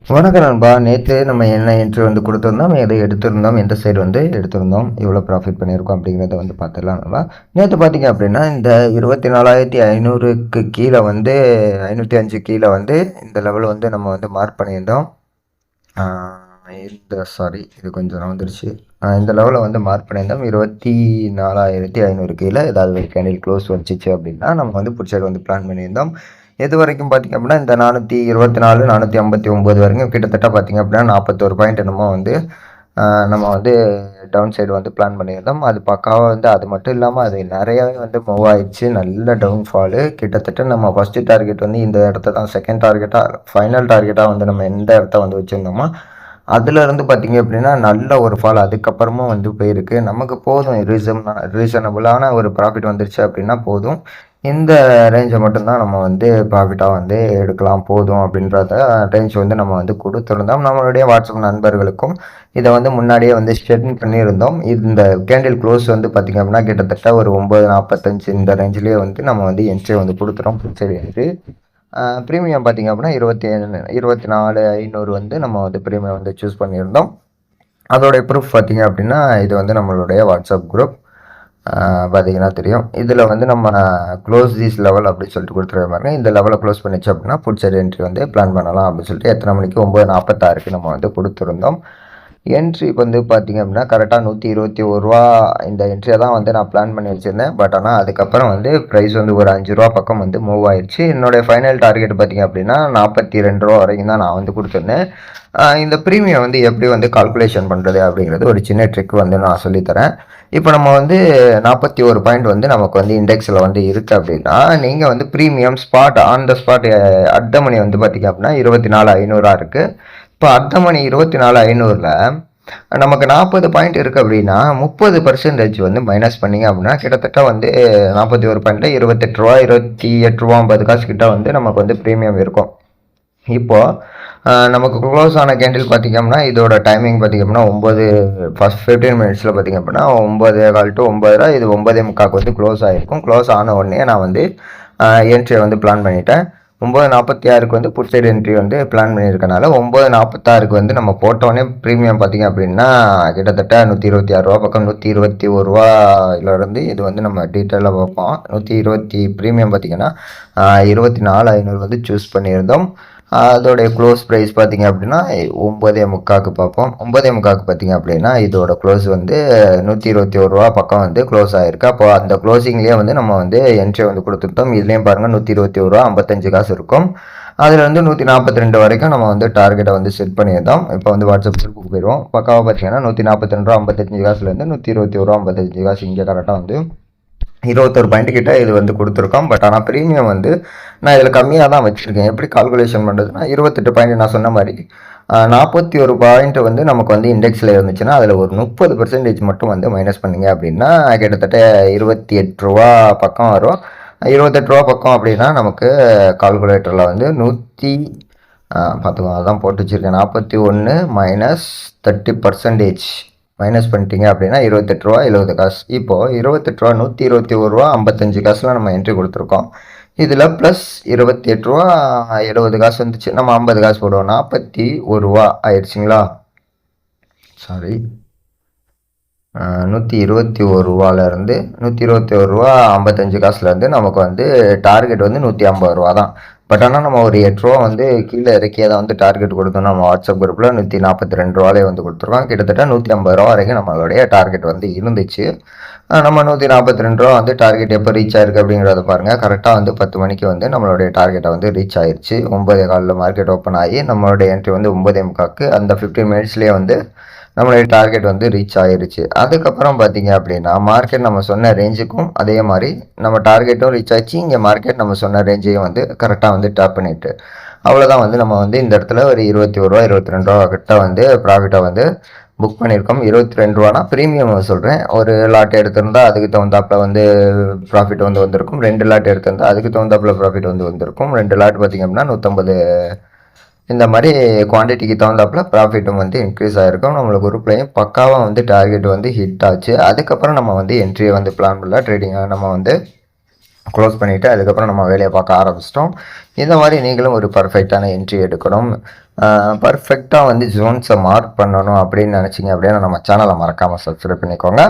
வணக்கம் நண்பா. நேற்று நம்ம என்ன என்ட்ரி வந்து கொடுத்துருந்தோம், எதை எடுத்திருந்தோம், எந்த சைடு வந்து எடுத்திருந்தோம், எவ்வளோ ப்ராஃபிட் பண்ணியிருக்கோம் அப்படிங்கிறத வந்து பார்த்துடலாம் நண்பா. நேற்று பார்த்தீங்க அப்படின்னா இந்த 24,500க்கு கீழே வந்து 505 கீழே வந்து இந்த லெவல் வந்து நம்ம வந்து மார்க் பண்ணியிருந்தோம். இது கொஞ்சம் வந்துருச்சு. இந்த லெவலில் வந்து மார்க் பண்ணியிருந்தோம். 24,500 கீழே ஏதாவது ஒரு கேண்டில் க்ளோஸ் வச்சிச்சு அப்படின்னா நம்ம வந்து புட் வந்து பிளான் பண்ணியிருந்தோம். எது வரைக்கும் பார்த்திங்க அப்படின்னா இந்த 424 459 வரைக்கும் கிட்டத்தட்ட பார்த்திங்க அப்படின்னா 41 பாயிண்ட் என்னமோ வந்து நம்ம வந்து டவுன் சைடு வந்து பிளான் பண்ணியிருந்தோம். அது பக்காவாக வந்து அது மட்டும் இல்லாமல் அது நிறையாவே வந்து மூவ் ஆயிடுச்சு. நல்ல டவுன்ஃபாலு. கிட்டத்தட்ட நம்ம ஃபஸ்ட்டு டார்கெட் வந்து இந்த இடத்த தான் செகண்ட் டார்கெட்டாக ஃபைனல் டார்கெட்டாக வந்து நம்ம எந்த இடத்த வந்து வச்சுருந்தோமோ அதுலேருந்து பார்த்திங்க அப்படின்னா நல்ல ஒரு ஃபால் அதுக்கப்புறமும் வந்து போயிருக்கு. நமக்கு போதும் ரீசனபுளான ஒரு ப்ராஃபிட் வந்துருச்சு அப்படின்னா போதும். இந்த ரேஞ்சை மட்டும்தான் நம்ம வந்து ப்ராஃபிட்டாக வந்து எடுக்கலாம் போதும் அப்படின்றத ரேஞ்ச் வந்து நம்ம வந்து கொடுத்துருந்தோம். நம்மளுடைய வாட்ஸ்அப் நண்பர்களுக்கும் இதை வந்து முன்னாடியே வந்து ஸ்டெட்மெண்ட் பண்ணியிருந்தோம். இந்த கேண்டில் க்ளோஸ் வந்து பார்த்திங்க அப்படின்னா கிட்டத்தட்ட ஒரு 9:45 இந்த ரேஞ்சிலேயே வந்து நம்ம வந்து என்ட்ரி வந்து கொடுத்துறோம். சரி என்ட்ரி ப்ரீமியம் பார்த்திங்க அப்படின்னா 24,500 வந்து நம்ம வந்து ப்ரீமியம் வந்து சூஸ் பண்ணியிருந்தோம். அதோடைய ப்ரூஃப் பார்த்திங்க அப்படின்னா இது வந்து நம்மளுடைய வாட்ஸ்அப் குரூப் பார்த்தீங்கன்னா தெரியும். இதில் வந்து நம்ம க்ளோஸ் திஸ் லெவல் அப்படின்னு சொல்லிட்டு கொடுத்துருக்க பாருங்க. இந்த லெவலை க்ளோஸ் பண்ணிச்சு அப்படின்னா புட் சைடு என்ட்ரி வந்து பிளான் பண்ணலாம் அப்படின்னு சொல்லிட்டு எத்தனை மணிக்கு 9:46க்கு நம்ம வந்து கொடுத்துருந்தோம். என்ட்ரி வந்து பார்த்திங்க அப்படின்னா கரெக்டாக 121 ரூபா இந்த என்ட்ரியை தான் வந்து நான் பிளான் பண்ணி வச்சுருந்தேன். பட் ஆனால் அதுக்கப்புறம் வந்து ப்ரைஸ் வந்து ஒரு 5 ரூபா பக்கம் வந்து மூவ் ஆயிடுச்சு. என்னுடைய ஃபைனல் டார்கெட் பார்த்திங்க அப்படின்னா 42 ரூபா வரைக்கும் தான் நான் வந்து கொடுத்துருந்தேன். இந்த ப்ரீமியம் வந்து எப்படி வந்து கால்குலேஷன் பண்ணுறது அப்படிங்கிறது ஒரு சின்ன ட்ரிக் வந்து நான் சொல்லித்தரேன். இப்போ நம்ம வந்து 41 பாயிண்ட் வந்து நமக்கு வந்து இண்டெக்ஸில் வந்து இருக்குது அப்படின்னா நீங்கள் வந்து premium spot on the spot at the மணி வந்து பார்த்திங்க அப்படின்னா 24,500 இருக்குது. இப்போ அட் த மணி 24,500ல் நமக்கு 40 பாயிண்ட் இருக்குது அப்படின்னா 30% வந்து மைனஸ் பண்ணிங்க அப்படின்னா கிட்டத்தட்ட வந்து 41 பாயிண்ட்டில் 28 ரூபா 28 ரூபா 50 காசு கிட்ட வந்து நமக்கு வந்து ப்ரீமியம் இருக்கும். இப்போது நமக்கு க்ளோஸ் ஆன கேண்டில் பார்த்திங்கன்னா இதோட டைமிங் பார்த்திங்க அப்படின்னா 15 மினிட்ஸில் பார்த்திங்க அப்படின்னா 9:15 to 9:30 இது 9:45 வந்து க்ளோஸ் ஆகிருக்கும். க்ளோஸ் ஆன உடனே நான் வந்து என்ட்ரியை வந்து பிளான் பண்ணிட்டேன். 9:46க்கு வந்து புட் சைடு என்ட்ரி வந்து பிளான் பண்ணியிருக்கனால 9:46க்கு வந்து நம்ம போட்டோடனே ப்ரீமியம் பார்த்திங்க அப்படின்னா கிட்டத்தட்ட 126 ரூபா பக்கம் 121 ரூபாயிலிருந்து இது வந்து நம்ம டீட்டெயிலாக பார்ப்போம். 120 ப்ரீமியம் பார்த்திங்கன்னா 24,500 வந்து சூஸ் பண்ணியிருந்தோம். அதோடைய க்ளோஸ் ப்ரைஸ் பார்த்திங்க அப்படின்னா 9:45க்கு பார்ப்போம். 9:45க்கு பார்த்திங்க அப்படின்னா இதோட க்ளோஸ் வந்து 121 ரூபா பக்கம் வந்து க்ளோஸ் ஆகிருக்கு. அப்போ அந்த க்ளோசிங்லேயே வந்து நம்ம வந்து என்ட்ரி வந்து கொடுத்துருந்தோம். இதுலேயும் பாருங்கள் 121 ரூபா 55 காசு இருக்கும். அதில் வந்து 142 வரைக்கும் நம்ம வந்து டார்கெட்டை வந்து செட் பண்ணியிருந்தோம். இப்போ வந்து வாட்ஸ்அப் குரூப்புக்கு போயிடுவோம். பக்காவாக பார்த்தீங்கன்னா 142 ரூபா 55 காசுலேருந்து 121 ரூபா 55 காசு இங்கே கரெக்டாக வந்து 21 பாயிண்ட் கிட்ட இது வந்து கொடுத்துருக்கோம். பட் ஆனால் ப்ரீமியம் வந்து நான் இதில் கம்மியாக தான் வச்சுருக்கேன். எப்படி கால்குலேஷன் பண்ணுறதுன்னா 28 பாயிண்ட் நான் சொன்ன மாதிரி 41 பாயிண்ட் வந்து நமக்கு வந்து இண்டெக்ஸில் இருந்துச்சுன்னா அதில் ஒரு 30% மட்டும் வந்து மைனஸ் பண்ணிங்க அப்படின்னா கிட்டத்தட்ட 28 ரூபா பக்கம் வரும். 28 ரூபா பக்கம் அப்படின்னா நமக்கு கால்குலேட்டரில் வந்து பார்த்துக்கோங்க அதான் போட்டு வச்சுருக்கேன். 41 மைனஸ் 30% மைனஸ் பண்ணிட்டீங்க அப்படின்னா 28 ரூபா 70 காசு. இப்போது 28 ரூபா 121 ரூபா 55 காசுலாம் நம்ம என்ட்ரி கொடுத்துருக்கோம். இதில் ப்ளஸ் 28 ரூபா 70 காசு வந்துச்சு. நம்ம 50 காசு போடுவோம். 41 ரூபா ஆயிடுச்சுங்களா? சாரி 121 ரூபாலேருந்து 121 ரூபா 55 காசுலேருந்து நமக்கு வந்து டார்கெட் வந்து 150 ரூபா தான். பட் ஆனால் நம்ம ஒரு 8 ரூபா வந்து கீழே இறக்கியே தான் வந்து டார்கெட் கொடுத்தோம். நம்ம வாட்ஸ்அப் குரூப்பில் 142 ரூபாலே வந்து கொடுத்துருக்கோம். கிட்டத்தட்ட 150 ரூபா வரைக்கும் நம்மளுடைய டார்கெட் வந்து இருந்துச்சு. நம்ம 142 ரூபா வந்து டார்கெட் எப்போ ரீச் ஆயிருக்கு அப்படிங்கிறத பாருங்கள். கரெக்டாக வந்து 10 மணிக்கு வந்து நம்மளுடைய டார்கெட்டை வந்து ரீச் ஆயிடுச்சு. 9:15 மார்க்கெட் ஓப்பன் ஆகி நம்மளுடைய என்ட்ரி வந்து 9:45க்கு அந்த 15 மினிட்ஸ்லேயே வந்து நம்மளுடைய டார்கெட் வந்து ரீச் ஆகிருச்சு. அதுக்கப்புறம் பார்த்தீங்க அப்படின்னா மார்க்கெட் நம்ம சொன்ன ரேஞ்சுக்கும் அதே மாதிரி நம்ம டார்கெட்டும் ரீச் ஆச்சு. இங்கே மார்க்கெட் நம்ம சொன்ன ரேஞ்சையும் வந்து கரெக்டாக வந்து டாப் பண்ணிட்டு அவ்வளோதான் வந்து நம்ம வந்து இந்த இடத்துல ஒரு 21 ரூபா 22 ரூபா கிட்ட வந்து ப்ராஃபிட்டை வந்து புக் பண்ணியிருக்கோம். 22 ரூபானா ப்ரீமியம் சொல்கிறேன். ஒரு லாட் எடுத்திருந்தால் அதுக்கு தகுந்தாப்பில் வந்து ப்ராஃபிட் வந்து வந்திருக்கும். 2 லாட் எடுத்திருந்தால் அதுக்கு தகுந்தாப்பில் ப்ராஃபிட் வந்து வந்திருக்கும். 2 லாட் பார்த்திங்க அப்படின்னா 150 இந்த மாதிரி குவான்டிட்டிக்கு தகுந்தாப்பில் ப்ராஃபிட்டும் வந்து இன்க்ரீஸ் ஆகிருக்கும். நம்மளுக்கு குரூப்லையும் பக்காவாக வந்து டார்கெட் வந்து ஹிட் ஆச்சு. அதுக்கப்புறம் நம்ம வந்து என்ட்ரியை வந்து பிளான் பண்ணல ட்ரேடிங்காக நம்ம வந்து க்ளோஸ் பண்ணிவிட்டு அதுக்கப்புறம் நம்ம வேலையை பார்க்க ஆரம்பிச்சிட்டோம். இந்த மாதிரி நீங்களும் ஒரு பர்ஃபெக்டான என்ட்ரி எடுக்கணும். பர்ஃபெக்டாக வந்து ஜோன்ஸை மார்க் பண்ணணும் அப்படின்னு நினச்சிங்க அப்படின்னா நம்ம சேனலை மறக்காமல் சப்ஸ்கிரைப் பண்ணிக்கோங்க.